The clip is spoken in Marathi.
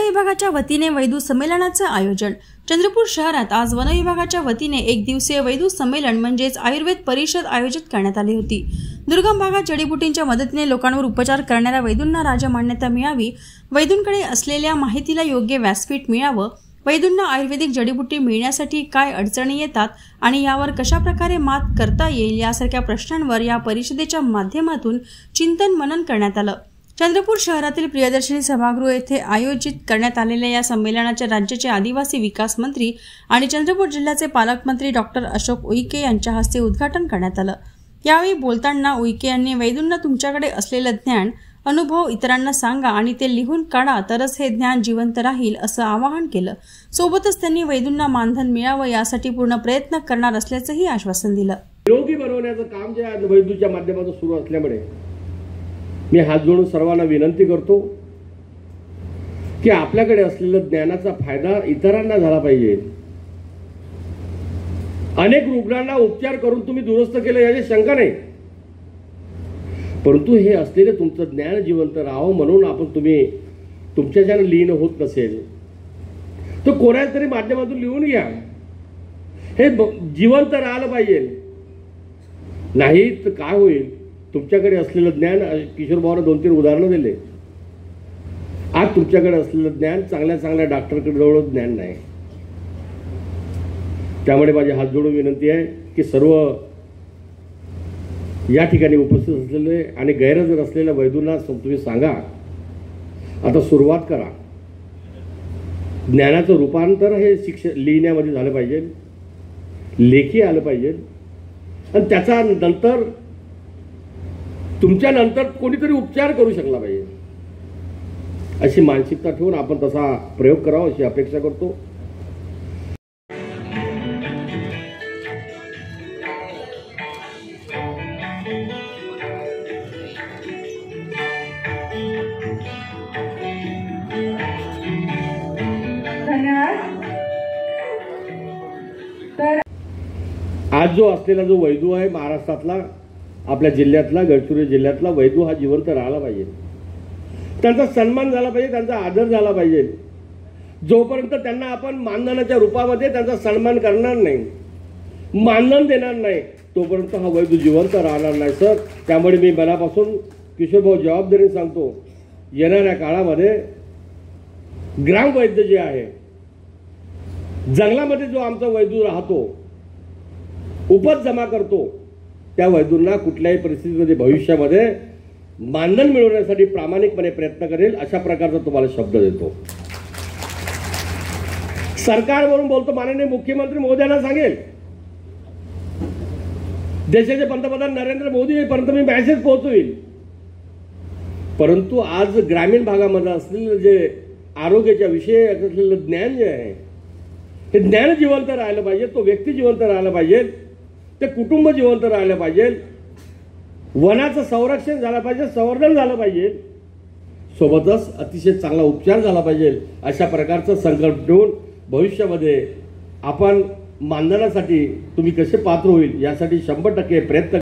विभागाच्या वतीने वैद्य संमेलनाचे आयोजन। चंद्रपूर शहरात आज वन विभागाच्या वतीने एक दिवसीय वैद्य संमेलन म्हणजेच आयुर्वेद परिषद आयोजित करण्यात आली होती। दुर्गम भागात जडीबुटींच्या मदतीने लोकांवर उपचार करणाऱ्या वैद्यांना राजमान्यता मिळावी, वैद्यांकडे असलेल्या माहितीला योग्य व्यासपीठ मिळावं, वैद्यांना आयुर्वेदिक जडीबुटी मिळण्यासाठी काय अडचणी येतात आणि यावर कशा प्रकारे मात करता येईल यासारख्या प्रश्नांवर या परिषदेच्या माध्यमातून चिंतन मनन करण्यात आलं। चंद्रपूर शहरातील प्रियदर्शनी सभागृह येथे आयोजित करण्यात आलेल्या या संमेलनाचे राज्याचे आदिवासी विकास मंत्री आणि चंद्रपूर जिल्ह्याचे पालकमंत्री डॉक्टर अशोक उईके यांच्या हस्ते उद्घाटन करण्यात आलं। यावेळी बोलताना उईके यांनी वैद्यांना तुमच्याकडे असलेले ज्ञान अनुभव इतरांना सांगा आणि ते लिहून काढा, तरच हे ज्ञान जिवंत राहील असं आवाहन केलं। सोबतच त्यांनी वैद्यांना मानधन मिळावं यासाठी पूर्ण प्रयत्न करणार असल्याचंही आश्वासन दिलं। निरोगी बनवण्याचं काम जे आहे वैद्यूच्या माध्यमातून सुरू असल्यामुळे मी हात जोडून सर्वांना विनंती करतो की आपल्याकडे असलेल्या ज्ञानाचा फायदा इतरांना झाला पाहिजे। अनेक रुग्णांना उपचार करून तुम्ही दुरुस्त केले याची शंका नाही, परंतु हे असलेले तुमचं ज्ञान जिवंत राहावं म्हणून आपण तुम्ही तुमच्याच्यानं लीन होत नसेल तर कोणाच्या तरी माध्यमातून लिहून घ्या। हे जिवंत राहिलं पाहिजे, नाही तर काय होईल? तुमच्याकडे असलेलं ज्ञान, किशोर भाऊने 2-3 उदाहरणं दिले। आज तुमच्याकडे असलेलं ज्ञान चांगल्या चांगल्या डॉक्टरकडे जवळ ज्ञान नाही। त्यामुळे माझी हात जोडून विनंती आहे की सर्व या ठिकाणी उपस्थित असलेले आणि गैरहजर असलेल्या वैद्यांना तुम्ही सांगा, आता सुरुवात करा। ज्ञानाचं रूपांतर हे लिहिण्यामध्ये झालं पाहिजे, लेखी आलं पाहिजे आणि त्याचा नंतर तुमच्या नंतर कोणीतरी उपचार करू शकला पाहिजे अशी मानसिकता ठेवून आपण तसा प्रयोग करावा अशी अपेक्षा करतो। आज जो असलेला जो वैद्य आहे महाराष्ट्रातला, आपल्या जिल्ह्यातला, गडचिरोली जिल्ह्यातला वैद्य हा जिवंत राहिला पाहिजे, त्यांचा सन्मान झाला पाहिजे, त्यांचा आदर झाला पाहिजे। जोपर्यंत त्यांना आपण मानधनाच्या रूपामध्ये त्यांचा सन्मान करणार नाही, मानधन देणार नाही, तोपर्यंत हा वैद्य जिवंत राहणार नाही सर। त्यामुळे मी मनापासून किशोर भाऊ जबाबदारीने सांगतो, येणाऱ्या काळामध्ये ग्रामवैद्य जे आहे, जंगलामध्ये जो आमचा वैद्य राहतो, उपज जमा करतो, त्या वैद्यांना कुठल्याही परिस्थितीमध्ये भविष्यामध्ये मानधन मिळवण्यासाठी प्रामाणिकपणे प्रयत्न करेल अशा प्रकारचा तुम्हाला शब्द देतो। सरकार म्हणून बोलतो, माननीय मुख्यमंत्री महोदयांना सांगेल, देशाचे पंतप्रधान नरेंद्र मोदी पर्यंत मी मेसेज पोहोचवेल, परंतु आज ग्रामीण भागामध्ये असलेलं जे आरोग्याच्या विषयी असलेलं ज्ञान जे आहे ते ज्ञान जिवंत राहिलं पाहिजे, तो व्यक्ती जिवंत राहिला पाहिजे, ते कुटुंब जिवंत राहिलं पाहिजे, वनाचं संरक्षण झालं पाहिजे, संवर्धन झालं पाहिजे, सोबतच अतिशय चांगला उपचार झाला पाहिजे अशा प्रकारचा संकल्प ठेवून भविष्यामध्ये आपण मानधनासाठी तुम्ही कसे पात्र होईल यासाठी 100% प्रयत्न